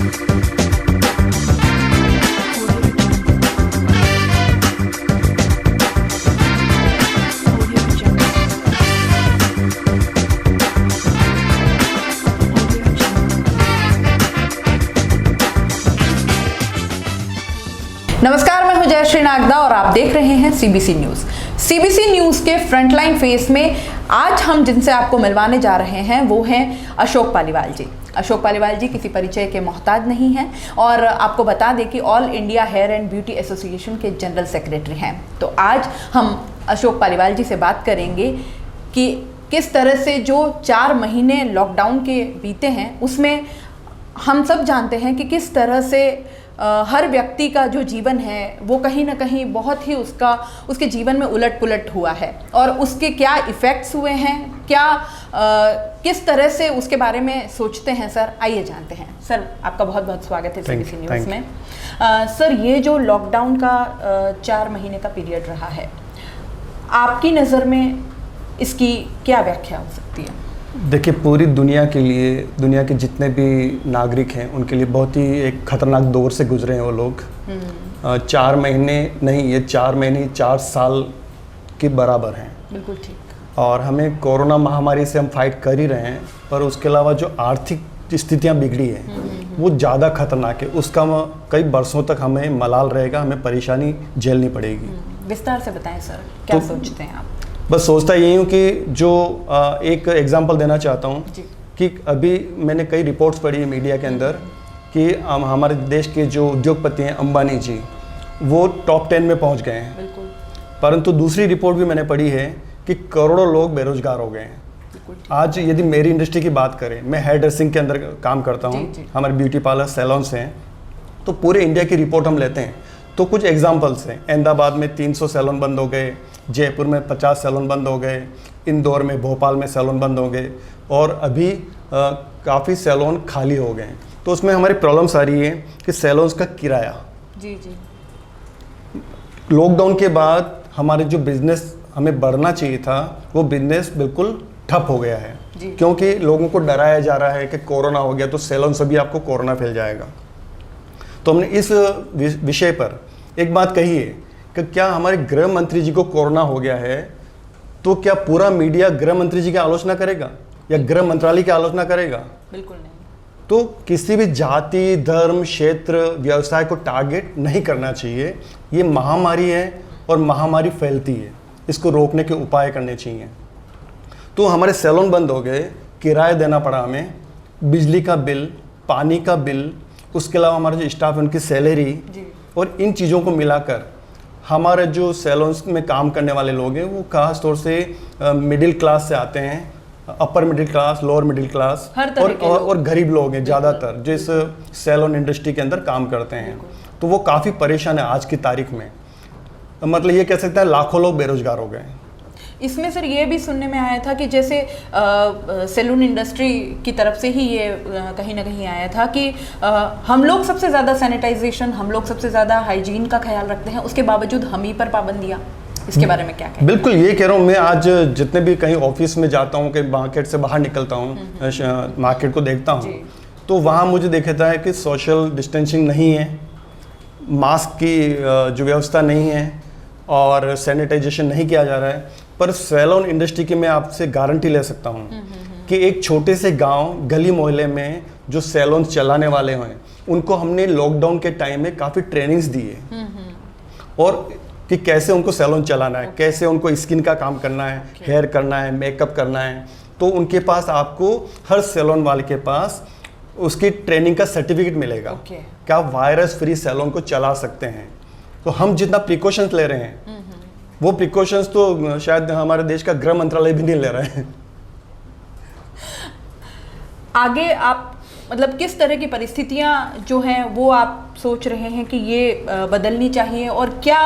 नमस्कार, मैं हूं जयश्री नागदा और आप देख रहे हैं सीबीसी न्यूज। सीबीसी न्यूज के फ्रंटलाइन फेस में आज हम जिनसे आपको मिलवाने जा रहे हैं वो हैं अशोक पालीवाल जी। अशोक पालीवाल जी किसी परिचय के मोहताज नहीं हैं और आपको बता दें कि all India hair and beauty association के जनरल सेक्रेटरी हैं। तो आज हम अशोक पालीवाल जी से बात करेंगे कि किस तरह से जो 4 महीने लॉकडाउन के बीते हैं उसमें हम सब जानते हैं कि किस तरह से हर व्यक्ति का जो जीवन है वो कहीं ना कहीं बहुत ही उसके जीवन में उलट पुलट हुआ है और उसके क्या इफ़ेक्ट्स हुए हैं, किस तरह से उसके बारे में सोचते हैं। सर आइए जानते हैं। सर आपका बहुत बहुत स्वागत है सीबीसी न्यूज़ में। सर ये जो लॉकडाउन का 4 महीने का पीरियड रहा है, आपकी नज़र में इसकी क्या व्याख्या हो सकती है? देखिए, पूरी दुनिया के लिए, दुनिया के जितने भी नागरिक हैं उनके लिए बहुत ही एक खतरनाक दौर से गुजरे हैं वो लोग। 4 महीने नहीं, ये 4 महीने 4 साल के बराबर हैं। बिल्कुल ठीक। और हमें कोरोना महामारी से हम फाइट कर ही रहे हैं, पर उसके अलावा जो आर्थिक स्थितियां बिगड़ी हैं वो ज़्यादा खतरनाक है। उसका कई बरसों तक हमें मलाल रहेगा, हमें परेशानी झेलनी पड़ेगी। विस्तार से बताएं सर, क्या सोचते हैं आप? बस सोचता यही हूँ कि जो एक एग्जांपल देना चाहता हूँ कि अभी मैंने कई रिपोर्ट्स पढ़ी है मीडिया के अंदर कि हमारे देश के जो उद्योगपति हैं अंबानी जी, वो टॉप 10 में पहुँच गए हैं। बिल्कुल। परंतु दूसरी रिपोर्ट भी मैंने पढ़ी है कि करोड़ों लोग बेरोजगार हो गए हैं। आज यदि मेरी इंडस्ट्री की बात करें, मैं हेयर ड्रेसिंग के अंदर काम करता हूँ, हमारे ब्यूटी पार्लर सैलॉन्स हैं, तो पूरे इंडिया की रिपोर्ट हम लेते हैं। तो कुछ एग्जाम्पल्स हैं। अहमदाबाद में 300 सैलून बंद हो गए, जयपुर में 50 सैलून बंद हो गए, इंदौर में, भोपाल में सैलून बंद हो गए और अभी काफ़ी सैलून खाली हो गए हैं। तो उसमें हमारी प्रॉब्लम्स आ रही है कि सैलून्स का किराया। जी। लॉकडाउन के बाद हमारे जो बिजनेस हमें बढ़ना चाहिए था वो बिजनेस बिल्कुल ठप हो गया है, क्योंकि लोगों को डराया जा रहा है कि कोरोना हो गया तो सैलून से भी आपको कोरोना फैल जाएगा। तो हमने इस विषय पर एक बात कही है कि क्या हमारे गृह मंत्री जी को कोरोना हो गया है तो क्या पूरा मीडिया गृह मंत्री जी की आलोचना करेगा या गृह मंत्रालय की आलोचना करेगा? बिल्कुल नहीं। तो किसी भी जाति, धर्म, क्षेत्र, व्यवसाय को टारगेट नहीं करना चाहिए। ये महामारी है और महामारी फैलती है, इसको रोकने के उपाय करने चाहिए। तो हमारे सैलून बंद हो गए, किराया देना पड़ा हमें, बिजली का बिल, पानी का बिल, उसके अलावा हमारे जो स्टाफ है उनकी सैलरी, और इन चीज़ों को मिलाकर हमारे जो सैलून्स में काम करने वाले लोग हैं वो खास तौर से मिडिल क्लास से आते हैं, upper middle class, lower middle class और गरीब लोग हैं ज़्यादातर जो इस सैलून इंडस्ट्री के अंदर काम करते हैं। तो वो काफ़ी परेशान है आज की तारीख में। मतलब ये कह सकते हैं लाखों लोग बेरोजगार हो गए हैं। इसमें सर ये भी सुनने में आया था कि जैसे सैलून इंडस्ट्री की तरफ से ही ये कहीं ना कहीं आया था कि हम लोग सबसे ज़्यादा सैनिटाइजेशन, हम लोग सबसे ज़्यादा हाइजीन का ख्याल रखते हैं, उसके बावजूद हम ही पर पाबंदियाँ। इसके बारे में क्या कहें? बिल्कुल ये कह रहा हूँ। मैं आज जितने भी कहीं ऑफिस में जाता हूँ, कहीं मार्केट से बाहर निकलता हूँ, मार्केट को देखता हूँ, तो वहाँ मुझे देखता है कि सोशल डिस्टेंसिंग नहीं है, मास्क की जो व्यवस्था नहीं है और सैनिटाइजेशन नहीं किया जा रहा है। पर सैलून इंडस्ट्री की मैं आपसे गारंटी ले सकता हूँ कि एक छोटे से गांव, गली मोहल्ले में जो सैलून चलाने वाले हैं उनको हमने लॉकडाउन के टाइम में काफ़ी ट्रेनिंग्स दी है और कि कैसे उनको सैलून चलाना है, कैसे उनको स्किन का काम करना है, हेयर करना है, मेकअप करना है। तो उनके पास, आपको हर सैलून वाले के पास उसकी ट्रेनिंग का सर्टिफिकेट मिलेगा कि आप वायरस फ्री सैलून को चला सकते हैं। तो हम जितना प्रिकॉशंस ले रहे हैं वो प्रिकॉशंस तो शायद हमारे देश का गृह मंत्रालय भी नहीं ले रहा है। आगे आप मतलब किस तरह की परिस्थितियां जो हैं वो आप सोच रहे हैं कि ये बदलनी चाहिए और क्या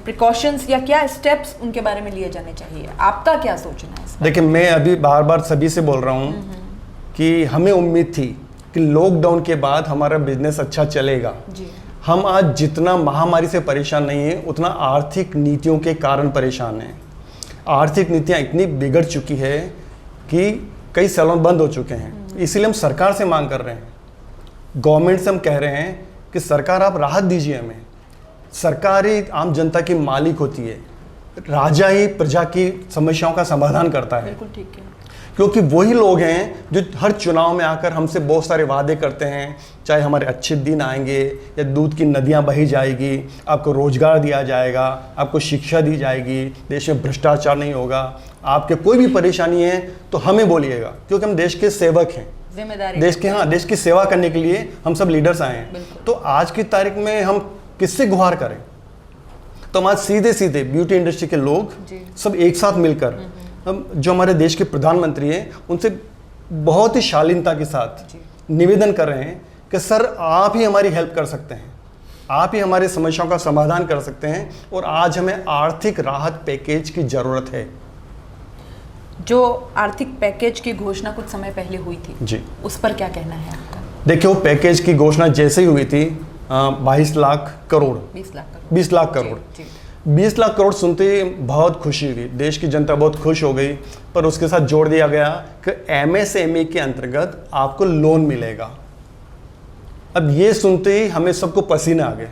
प्रिकॉशंस या क्या स्टेप्स उनके बारे में लिए जाने चाहिए? आपका क्या सोचना है? देखिए, मैं अभी बार बार सभी से बोल रहा हूँ कि हमें उम्मीद थी कि लॉकडाउन के बाद हमारा बिजनेस अच्छा चलेगा। हम आज जितना महामारी से परेशान नहीं है उतना आर्थिक नीतियों के कारण परेशान हैं। आर्थिक नीतियाँ इतनी बिगड़ चुकी है कि कई सैलून बंद हो चुके हैं। इसीलिए हम सरकार से मांग कर रहे हैं गवर्नमेंट से हम कह रहे हैं कि सरकार आप राहत दीजिए हमें। सरकार ही आम जनता की मालिक होती है, राजा ही प्रजा की समस्याओं का समाधान करता है। बिल्कुल ठीक है। क्योंकि वही लोग हैं जो हर चुनाव में आकर हमसे बहुत सारे वादे करते हैं, चाहे हमारे अच्छे दिन आएंगे या दूध की नदियां बही जाएगी, आपको रोजगार दिया जाएगा, आपको शिक्षा दी जाएगी, देश में भ्रष्टाचार नहीं होगा, आपके कोई भी परेशानी है तो हमें बोलिएगा, क्योंकि हम देश के सेवक हैं, जिम्मेदारी देश की सेवा करने के लिए हम सब लीडर्स आए हैं। तो आज की तारीख में हम किससे गुहार करें? तो हम आज सीधे सीधे ब्यूटी इंडस्ट्री के लोग सब एक साथ मिलकर हम जो हमारे देश के प्रधानमंत्री हैं उनसे बहुत ही शालीनता के साथ निवेदन कर रहे हैं कि सर आप ही हमारी हेल्प कर सकते हैं, आप ही हमारी समस्याओं का समाधान कर सकते हैं, और आज हमें आर्थिक राहत पैकेज की ज़रूरत है। जो आर्थिक पैकेज की घोषणा कुछ समय पहले हुई थी जी, उस पर क्या कहना है आपका? देखिए, वो पैकेज की घोषणा जैसे ही हुई थी 22 लाख करोड़ 20 लाख 20 लाख करोड़ 20 लाख करोड़ सुनते ही बहुत खुशी हुई, देश की जनता बहुत खुश हो गई। पर उसके साथ जोड़ दिया गया कि MSME के अंतर्गत आपको लोन मिलेगा। अब ये सुनते ही हमें सबको पसीने आ गए।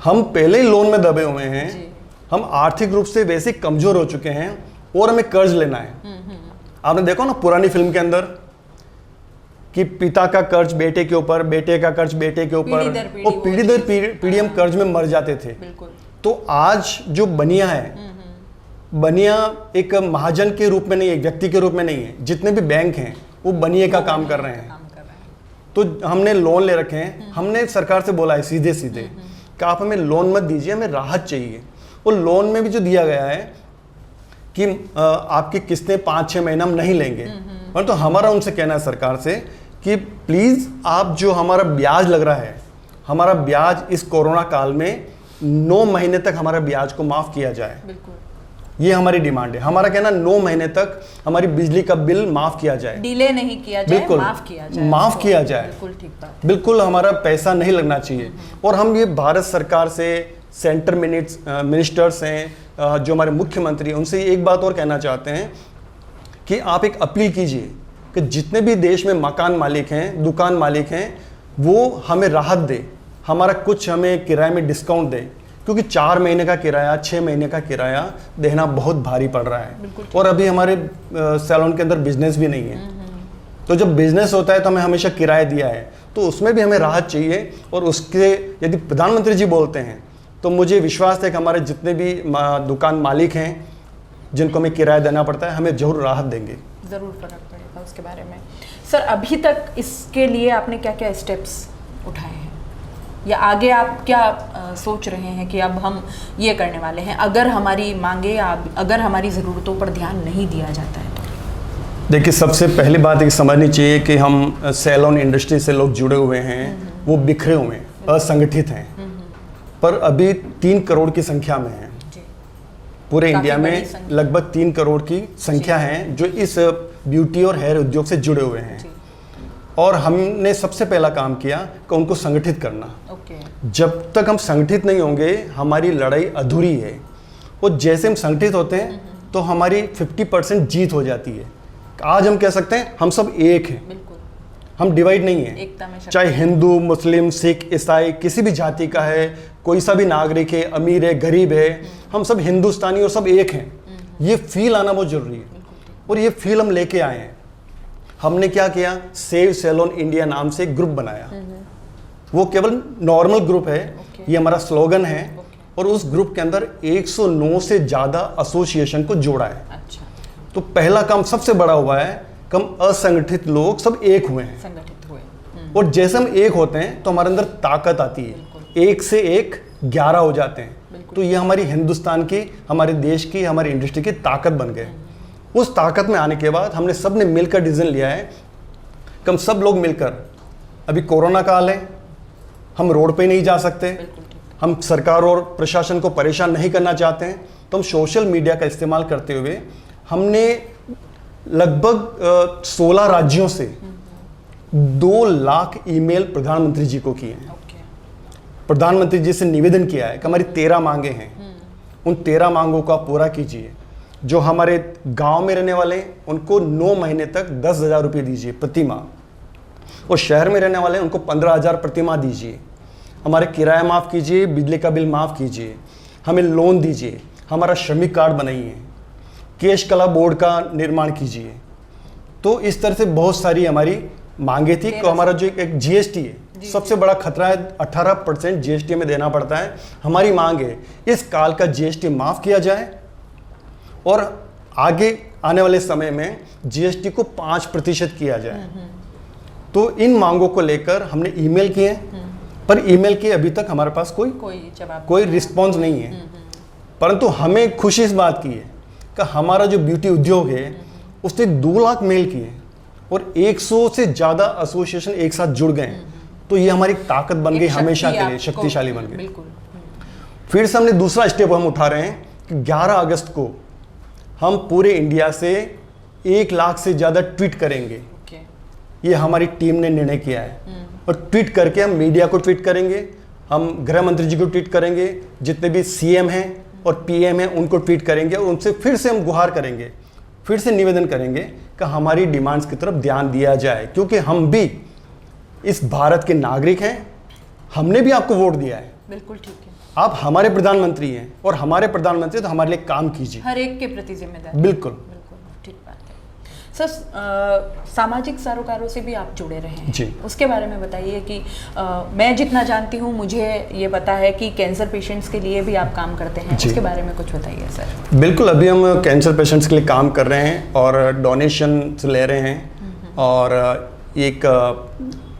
हम पहले ही लोन में दबे हुए हैं, हम आर्थिक रूप से वैसे कमजोर हो चुके हैं और हमें कर्ज लेना है। आपने देखो ना पुरानी फिल्म के अंदर कि पिता का कर्ज बेटे के ऊपर, बेटे का कर्ज बेटे के ऊपर, और पीढ़ी दर पीढ़ी हम कर्ज में मर जाते थे। तो आज जो बनिया है, बनिया एक महाजन के रूप में नहीं है, व्यक्ति के रूप में नहीं है, जितने भी बैंक हैं वो बनिए का काम कर रहे हैं। तो हमने लोन ले रखे हैं, हमने सरकार से बोला है सीधे सीधे कि आप हमें लोन मत दीजिए, हमें राहत चाहिए। और लोन में भी जो दिया गया है कि आपकी किस्तें 5-6 महीना हम नहीं लेंगे, परंतु हमारा उनसे कहना है सरकार से कि प्लीज़ आप जो हमारा ब्याज लग रहा है, हमारा ब्याज इस कोरोना काल में 9 महीने तक हमारा ब्याज को माफ़ किया जाए। ये हमारी डिमांड है। हमारा कहना 9 महीने तक हमारी बिजली का बिल माफ़ किया जाए, डिले नहीं किया जाए, बिल्कुल माफ किया जाए, माफ़ किया जाए। बिल्कुल ठीक बात। बिल्कुल हमारा पैसा नहीं लगना चाहिए। और हम ये भारत सरकार से, सेंटर मिनिस्टर्स हैं, जो हमारे मुख्यमंत्री हैं, उनसे एक बात और कहना चाहते हैं कि आप एक अपील कीजिए कि जितने भी देश में मकान मालिक हैं, दुकान मालिक हैं, वो हमें राहत दे, हमारा कुछ हमें किराए में डिस्काउंट दे, क्योंकि 4 महीने का किराया, 6 महीने का किराया देना बहुत भारी पड़ रहा है। और अभी हमारे सैलून के अंदर बिजनेस भी नहीं है। तो जब बिजनेस होता है तो हमें हमेशा किराया दिया है, तो उसमें भी हमें राहत चाहिए। और उसके यदि प्रधानमंत्री जी बोलते हैं तो मुझे विश्वास है कि हमारे जितने भी दुकान मालिक हैं जिनको हमें किराया देना पड़ता है, हमें जरूर राहत देंगे। ज़रूर फर्क पड़ेगा उसके बारे में। सर, अभी तक इसके लिए आपने क्या क्या स्टेप्स उठाए हैं, या आगे आप क्या सोच रहे हैं कि अब हम ये करने वाले हैं अगर हमारी मांगे या अगर हमारी ज़रूरतों पर ध्यान नहीं दिया जाता है? देखिए, सबसे पहली बात एक समझनी चाहिए कि हम सैलून इंडस्ट्री से लोग जुड़े हुए हैं, वो बिखरे हुए हैं, असंगठित हैं, पर अभी 3 करोड़ की संख्या में हैं। पूरे इंडिया में लगभग 3 करोड़ की संख्या है जो इस ब्यूटी और हेयर उद्योग से जुड़े हुए हैं। और हमने सबसे पहला काम किया कि उनको संगठित करना। जब तक हम संगठित नहीं होंगे हमारी लड़ाई अधूरी है। और जैसे हम संगठित होते हैं तो हमारी 50% जीत हो जाती है। आज हम कह सकते हैं हम सब एक हैं, हम डिवाइड नहीं है। चाहे हिंदू, मुस्लिम, सिख, ईसाई, किसी भी जाति का है, कोई सा भी नागरिक है, अमीर है, गरीब है, हम सब हिंदुस्तानी और सब एक हैं। ये फील आना बहुत जरूरी है और ये फील हम लेके आए हैं। हमने क्या किया, सेव सैलून इंडिया नाम से एक ग्रुप बनाया। वो केवल नॉर्मल ग्रुप है, ये हमारा स्लोगन है। और उस ग्रुप के अंदर 109 से ज़्यादा एसोसिएशन को जोड़ा है। तो पहला काम सबसे बड़ा हुआ है कि हम असंगठित लोग सब एक हुए हैं, संगठित हुए। और जैसे हम एक होते हैं तो हमारे अंदर ताकत आती है। 1 से 1 11 हो जाते हैं। तो ये हमारी हिंदुस्तान की, हमारे देश की, हमारी इंडस्ट्री की ताकत बन गए। उस ताकत में आने के बाद हमने सब ने मिलकर डिसीजन लिया है कि हम सब लोग मिलकर, अभी कोरोना काल है, हम रोड पे नहीं जा सकते, हम सरकार और प्रशासन को परेशान नहीं करना चाहते हैं, तो हम सोशल मीडिया का इस्तेमाल करते हुए हमने लगभग 16 राज्यों से 2 लाख ईमेल प्रधानमंत्री जी को किए हैं। प्रधानमंत्री जी से निवेदन किया है कि हमारी 13 मांगे हैं, उन 13 मांगों को आप पूरा कीजिए। जो हमारे गांव में रहने वाले हैं उनको 9 महीने तक 10,000 रुपये दीजिए प्रति माह। और शहर में रहने वाले हैं उनको 15,000 प्रति माह दीजिए, हमारे किराया माफ़ कीजिए, बिजली का बिल माफ़ कीजिए, हमें लोन दीजिए, हमारा श्रमिक कार्ड बनाइए, केश कला बोर्ड का निर्माण कीजिए। तो इस तरह से बहुत सारी हमारी मांगे थी। तो हमारा जो एक जीएसटी है, सबसे बड़ा खतरा है, 18% जीएसटी में देना पड़ता है। हमारी मांग है इस काल का जीएसटी माफ़ किया जाए और आगे आने वाले समय में जीएसटी को 5% किया जाए। तो इन मांगों को लेकर हमने ईमेल किए, पर ईमेल के अभी तक हमारे पास कोई रिस्पॉन्स नहीं है। परंतु हमें खुशी इस बात की है कि हमारा जो ब्यूटी उद्योग है उसने 2 लाख मेल किए और 100 से ज़्यादा एसोसिएशन एक साथ जुड़ गए। तो ये हमारी ताकत बन गई, हमेशा के लिए शक्तिशाली बन गई। फिर से हमने दूसरा स्टेप हम उठा रहे हैं कि 11 अगस्त को हम पूरे इंडिया से 1 लाख से ज़्यादा ट्वीट करेंगे। ये हमारी टीम ने निर्णय किया है। और ट्वीट करके हम मीडिया को ट्वीट करेंगे, हम गृह मंत्री जी को ट्वीट करेंगे, जितने भी सीएम हैं और पीएम हैं उनको ट्वीट करेंगे और उनसे फिर से हम गुहार करेंगे, फिर से निवेदन करेंगे कि हमारी डिमांड्स की तरफ ध्यान दिया जाए, क्योंकि हम भी इस भारत के नागरिक हैं, हमने भी आपको वोट दिया है। बिल्कुल ठीक है। आप हमारे प्रधानमंत्री हैं और हमारे प्रधानमंत्री तो हमारे लिए काम कीजिए, हर एक के प्रति जिम्मेदार। बिल्कुल ठीक बात है। सर, सामाजिक सरोकारों से भी आप जुड़े रहे हैं जी, उसके बारे में बताइए कि मैं जितना जानती हूँ, मुझे ये पता है कि कैंसर पेशेंट्स के लिए भी आप काम करते हैं, उसके बारे में कुछ बताइए सर। बिल्कुल, अभी हम कैंसर पेशेंट्स के लिए काम कर रहे हैं और डोनेशन ले रहे हैं और एक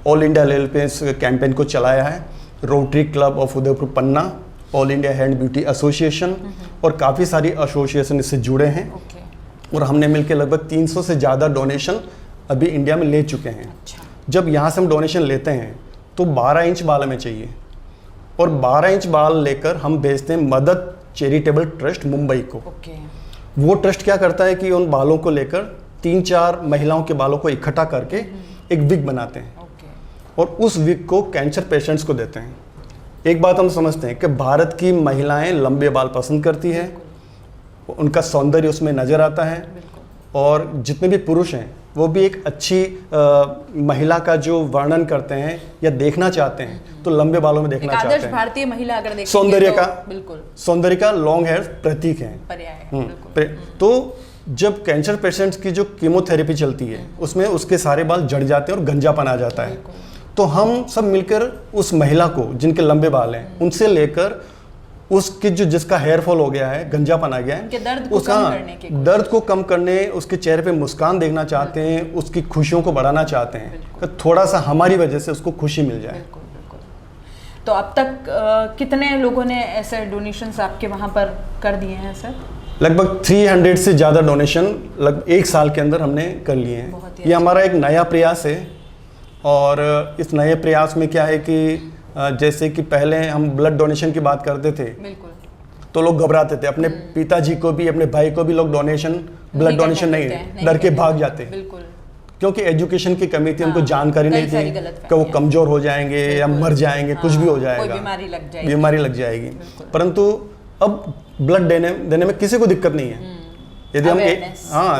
ऑल इंडिया लेवल पे इस कैंपेन को चलाया है। Rotary club of Udaipur Panna, all India hand beauty association और काफ़ी सारी एसोसिएशन इससे जुड़े हैं। और हमने मिलकर लगभग 300 से ज़्यादा डोनेशन अभी इंडिया में ले चुके हैं। जब यहाँ से हम डोनेशन लेते हैं तो 12 इंच बाल हमें चाहिए और 12 इंच बाल लेकर हम भेजते हैं मदद चैरिटेबल ट्रस्ट मुंबई को। वो ट्रस्ट क्या करता है कि उन बालों को लेकर 3-4 महिलाओं के बालों को इकट्ठा करके एक विग बनाते हैं और उस विग को कैंसर पेशेंट्स को देते हैं। एक बात हम समझते हैं कि भारत की महिलाएं लंबे बाल पसंद करती हैं, उनका सौंदर्य उसमें नज़र आता है और जितने भी पुरुष हैं वो भी एक अच्छी महिला का जो वर्णन करते हैं या देखना चाहते हैं तो लंबे बालों में देखना चाहते हैं। भारतीय महिला अगर देखेंगे सौंदर्य का, बिल्कुल सौंदर्य का लॉन्ग हेयर प्रतीक है। तो जब कैंसर पेशेंट्स की जो कीमोथेरेपी चलती है उसमें उसके सारे बाल झड़ जाते हैं और गंजापन आ जाता है। तो हम सब मिलकर उस महिला को जिनके लंबे बाल हैं उनसे लेकर उसके जो जिसका हेयर फॉल हो गया है, गंजापन आ गया है, उसका दर्द को कम करने, उसके चेहरे पे मुस्कान देखना चाहते हैं, उसकी खुशियों को बढ़ाना चाहते हैं कि थोड़ा सा हमारी वजह से उसको खुशी मिल जाए। तो अब तक कितने लोगों ने ऐसे डोनेशंस आपके वहाँ पर कर दिए हैं सर? लगभग 300 से ज़्यादा डोनेशन लगभग 1 साल के अंदर हमने कर लिए हैं। ये हमारा एक नया प्रयास है और इस नए प्रयास में क्या है कि जैसे कि पहले हम ब्लड डोनेशन की बात करते थे तो लोग घबराते थे, अपने पिताजी को भी अपने भाई को भी लोग ब्लड डोनेशन नहीं डर के भाग जाते, क्योंकि एजुकेशन की कमी थी, उनको जानकारी नहीं थी कि वो कमज़ोर हो जाएंगे या मर जाएंगे, कुछ भी हो जाएगा, बीमारी लग जाएगी। परंतु अब ब्लड देने में किसी को दिक्कत नहीं है यदि हम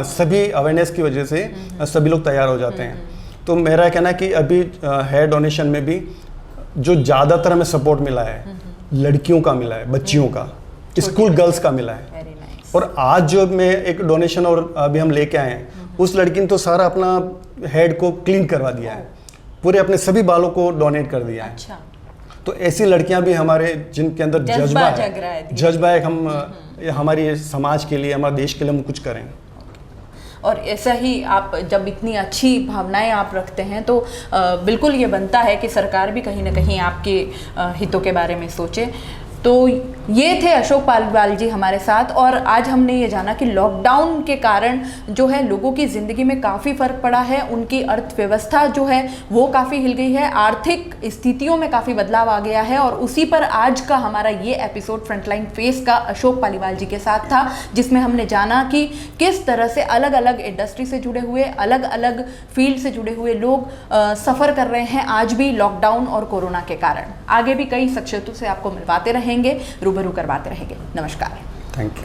सभी अवेयरनेस की वजह से सभी लोग तैयार हो जाते हैं। तो मेरा कहना है कि अभी हेयर डोनेशन में भी जो ज़्यादातर हमें सपोर्ट मिला है लड़कियों का मिला है, बच्चियों का, स्कूल गर्ल्स का मिला है। और आज जो मैं एक डोनेशन और अभी हम लेके आए हैं उस लड़की ने तो सारा अपना हेड को क्लीन करवा दिया है, पूरे अपने सभी बालों को डोनेट कर दिया है। तो ऐसी लड़कियां भी हमारे जिनके अंदर जज्बा है हम हमारी समाज के लिए, हमारे देश के लिए हम कुछ करें। और ऐसा ही आप जब इतनी अच्छी भावनाएं आप रखते हैं तो बिल्कुल ये बनता है कि सरकार भी कहीं ना कहीं आपके हितों के बारे में सोचे। तो ये थे अशोक पालीवाल जी हमारे साथ और आज हमने ये जाना कि लॉकडाउन के कारण जो है लोगों की ज़िंदगी में काफ़ी फ़र्क पड़ा है, उनकी अर्थव्यवस्था जो है वो काफ़ी हिल गई है, आर्थिक स्थितियों में काफ़ी बदलाव आ गया है। और उसी पर आज का हमारा ये एपिसोड फ्रंटलाइन फेस का अशोक पालीवाल जी के साथ था, जिसमें हमने जाना कि किस तरह से अलग अलग इंडस्ट्री से जुड़े हुए, अलग अलग फील्ड से जुड़े हुए लोग सफ़र कर रहे हैं आज भी लॉकडाउन और कोरोना के कारण। आगे भी कई शख्सियतों से आपको मिलवाते रहेंगे, रूबरू करवाते रहेंगे। नमस्कार। Thank you.